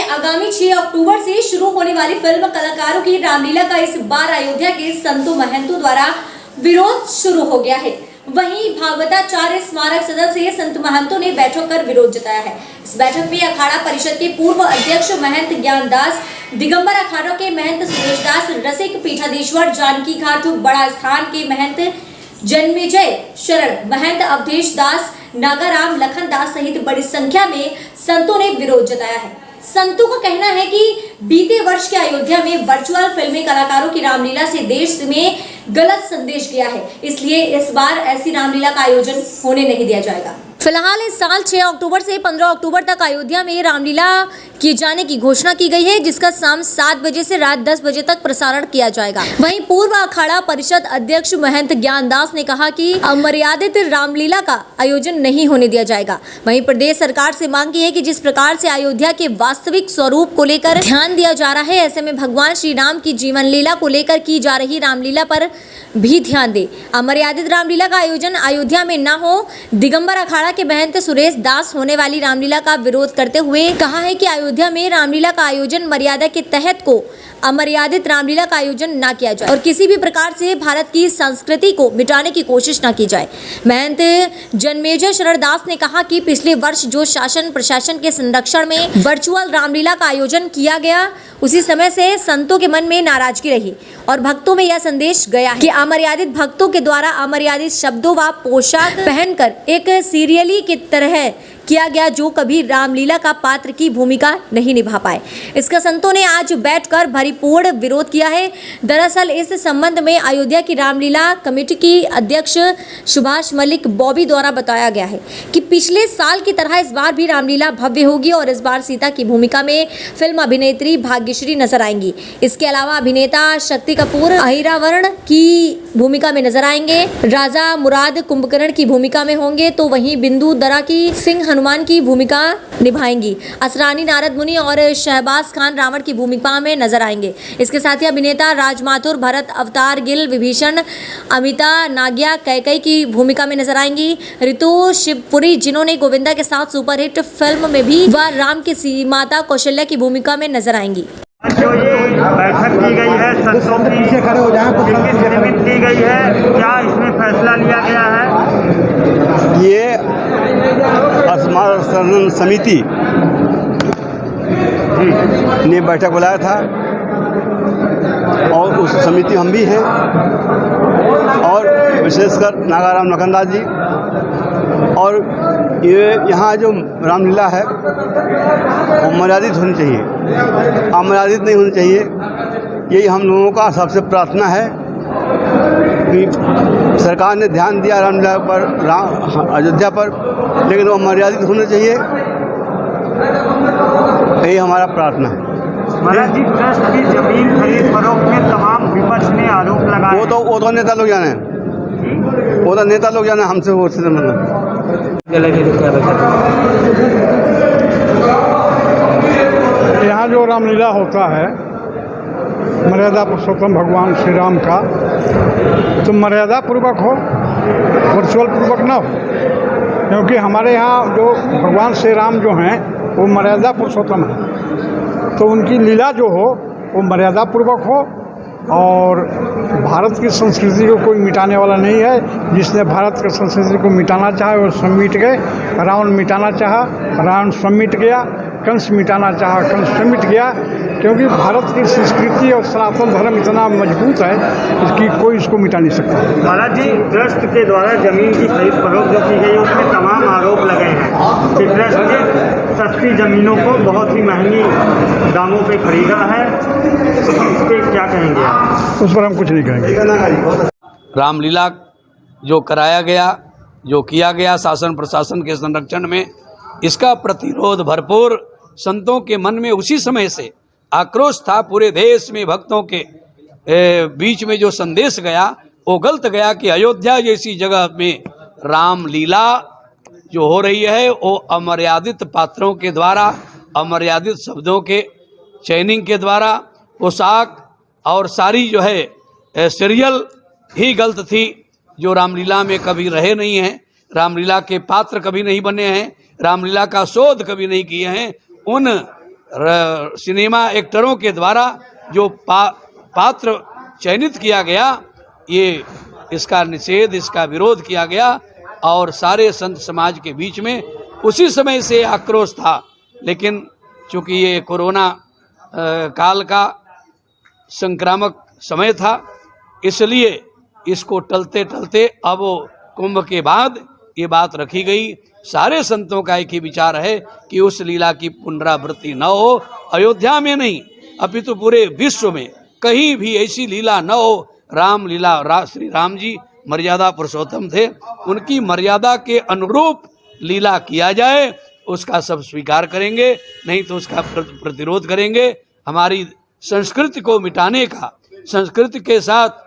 आगामी 6 अक्टूबर से शुरू होने वाली फिल्म कलाकारों की रामलीला का इस बार अयोध्या के संतों महंतों द्वारा विरोध शुरू हो गया है। वहीं भागवताचार्य स्मारक सदन से संत महंतों ने बैठक कर विरोध जताया है। इस बैठक में अखाड़ा परिषद के पूर्व अध्यक्ष महंत ज्ञानदास, दिगंबर अखाड़ों के महंत सुरेश दास, रसिक पीठाधीश्वर जानकी घाट बड़ा स्थान के महंत जन्मेजय शरण, महंत अवधेश दास, नागाराम लखन दास सहित बड़ी संख्या में संतों ने विरोध जताया है। संतों का कहना है कि बीते वर्ष के अयोध्या में वर्चुअल फिल्मी कलाकारों की रामलीला से देश में गलत संदेश गया है, इसलिए इस बार ऐसी रामलीला का आयोजन होने नहीं दिया जाएगा। फिलहाल इस साल 6 अक्टूबर से 15 अक्टूबर तक अयोध्या में रामलीला किए जाने की घोषणा की गई है, जिसका शाम 7 बजे से रात 10 बजे तक प्रसारण किया जाएगा। वहीं पूर्व अखाड़ा परिषद अध्यक्ष महंत ज्ञानदास ने कहा कि अमर्यादित रामलीला का आयोजन नहीं होने दिया जाएगा। वहीं प्रदेश सरकार से मांग की है कि जिस प्रकार से अयोध्या के वास्तविक स्वरूप को लेकर ध्यान दिया जा रहा है, ऐसे में भगवान श्री राम की जीवन लीला को लेकर की जा रही रामलीला पर भी ध्यान दे। अमर्यादित रामलीला का आयोजन अयोध्या में न हो। दिगंबर अखाड़ा के महंत सुरेश दास होने वाली रामलीला का विरोध करते हुए कहा है कि अयोध्या में रामलीला का आयोजन मर्यादा के तहत को अमर्यादित रामलीला का आयोजन न किया जाए और किसी भी प्रकार से भारत की संस्कृति को मिटाने की कोशिश न की जाए। महंत जन्मेजय शरण दास ने कहा कि पिछले वर्ष जो शासन प्रशासन के संरक्षण में वर्चुअल रामलीला का आयोजन किया गया, उसी समय से संतों के मन में नाराजगी रही और भक्तों में यह संदेश गया कि अमर्यादित भक्तों के द्वारा अमर्यादित शब्दों व पोशाक पहनकर एक सीरियली की तरह किया गया, जो कभी रामलीला का पात्र की भूमिका नहीं निभा पाए। इसका संतों ने आज बैठकर भरीपूर्ण विरोध किया है। दरअसल इस संबंध में अयोध्या की रामलीला कमेटी की अध्यक्ष सुभाष मलिक बॉबी द्वारा बताया गया है कि पिछले साल की तरह इस बार भी रामलीला भव्य होगी और इस बार सीता की भूमिका में फिल्म अभिनेत्री भाग्यश्री नजर आएंगी। इसके अलावा अभिनेता शक्ति कपूर अहिरावरण की भूमिका में नजर आएंगे, राजा मुराद कुंभकर्ण की भूमिका में होंगे, तो वहीं बिंदु दरा की सिंह हनुमान की भूमिका निभाएंगी। असरानी नारद मुनि और शहबाज खान रावण की भूमिका में नजर आएंगे। इसके साथ ही अभिनेता राज माथुर, भरत अवतार गिल, विभीषण, अमिता नागिया कैकई की भूमिका में नजर आएंगी। ऋतु शिवपुरी, जिन्होंने गोविंदा के साथ सुपरहिट फिल्म में भी व राम की माता कौशल्या की भूमिका में नजर आएंगी। जो ये बैठक की गई है संतों की, किस निमित्त की गई है, क्या इसमें फैसला लिया गया है? ये स्मारक सदन समिति ने बैठक बुलाया था और उस समिति हम भी हैं और विशेषकर नागाराम लखनदास जी, और ये यहाँ जो रामलीला है वो मर्यादित होनी चाहिए, अमर्यादित नहीं होनी चाहिए। यही हम लोगों का सबसे प्रार्थना है कि सरकार ने ध्यान दिया रामलीला पर, अयोध्या पर, लेकिन वो मर्यादित होना चाहिए, यही हमारा प्रार्थना है। महाराज जी, ट्रस्ट की जमीन खरीद फरोख्त में तमाम विपक्ष ने आरोप लगाए। वो तो नेता लोग जाने, वो तो नेता लोग जाने, हमसे वो मतलब यहाँ जो रामलीला होता है मर्यादा पुरुषोत्तम भगवान श्री राम का, तो मर्यादा पूर्वक हो, वर्चुअल पूर्वक न हो, क्योंकि हमारे यहाँ जो भगवान श्री राम जो हैं वो मर्यादा पुरुषोत्तम है, तो उनकी लीला जो हो वो मर्यादा पूर्वक हो। और भारत की संस्कृति को कोई मिटाने वाला नहीं है। जिसने भारत की संस्कृति को मिटाना चाहा वो सब मिट गए। रावण मिटाना चाहा, रावण सब मिट गया। कंस मिटाना चाहा, कंस सब मिट गया। क्योंकि भारत की संस्कृति और सनातन धर्म इतना मजबूत है कि कोई इसको मिटा नहीं सकता। महाराज जी, ट्रस्ट के द्वारा जमीन की खरीद फरोख्त जो की गई उसमें तमाम आरोप लगे हैं कि ट्रस्ट ने सस्ती जमीनों को बहुत ही महंगी दामों पे खरीदा है, इस पर क्या कहेंगे? उस पर हम कुछ नहीं कहेंगे। रामलीला जो कराया गया, जो किया गया शासन प्रशासन के संरक्षण में, इसका प्रतिरोध भरपूर संतों के मन में उसी समय से आक्रोश था। पूरे देश में भक्तों के बीच में जो संदेश गया वो गलत गया कि अयोध्या जैसी जगह में रामलीला जो हो रही है वो अमर्यादित पात्रों के द्वारा, अमर्यादित शब्दों के चयनिंग के द्वारा, पोशाक और सारी जो है सीरियल ही गलत थी, जो रामलीला में कभी रहे नहीं हैं, रामलीला के पात्र कभी नहीं बने हैं, रामलीला का शोध कभी नहीं किए हैं। उन सिनेमा एक्टरों के द्वारा जो पात्र चयनित किया गया, ये इसका निषेध, इसका विरोध किया गया और सारे संत समाज के बीच में उसी समय से आक्रोश था। लेकिन चूंकि ये कोरोना काल का संक्रामक समय था, इसलिए इसको टलते टलते अब कुंभ के बाद ये बात रखी गई। सारे संतों का एक ही विचार है कि उस लीला की पुनरावृत्ति न हो, अयोध्या में नहीं अपितु पूरे विश्व में कहीं भी ऐसी लीला न हो। राम लीला, श्री राम जी मर्यादा पुरुषोत्तम थे, उनकी मर्यादा के अनुरूप लीला किया जाए, उसका सब स्वीकार करेंगे, नहीं तो उसका प्रतिरोध करेंगे। हमारी संस्कृति को मिटाने का, संस्कृति के साथ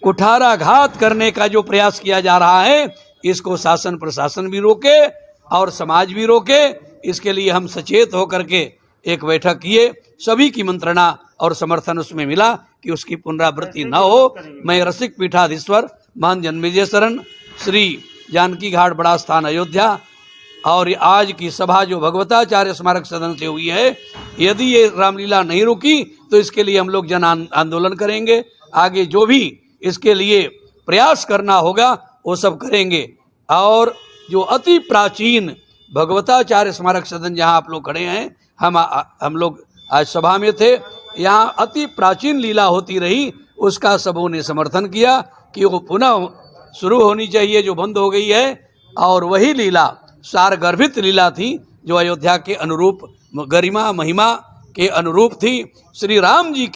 कुठाराघात करने का जो प्रयास किया जा रहा है, इसको शासन प्रशासन भी रोके और समाज भी रोके। इसके लिए हम सचेत होकर के एक बैठक किए, सभी की मंत्रणा और समर्थन उसमें मिला कि उसकी पुनरावृत्ति न हो। मैं रसिक पीठाधीश्वर महंत जन्मेजय शरण, श्री जानकी घाट बड़ा स्थान अयोध्या और आज की सभा जो भगवताचार्य स्मारक सदन से हुई है, यदि ये रामलीला नहीं रुकी तो इसके लिए हम लोग जन आंदोलन करेंगे। आगे जो भी इसके लिए प्रयास करना होगा वो सब करेंगे। और जो अति प्राचीन भगवताचार्य स्मारक सदन जहाँ आप लोग खड़े हैं, हम लोग आज सभा में थे, यहाँ अति प्राचीन लीला होती रही, उसका सबों ने समर्थन किया कि वो पुनः शुरू होनी चाहिए जो बंद हो गई है। और वही लीला सार गर्भित लीला थी जो अयोध्या के अनुरूप, गरिमा महिमा के अनुरूप थी। श्री राम जी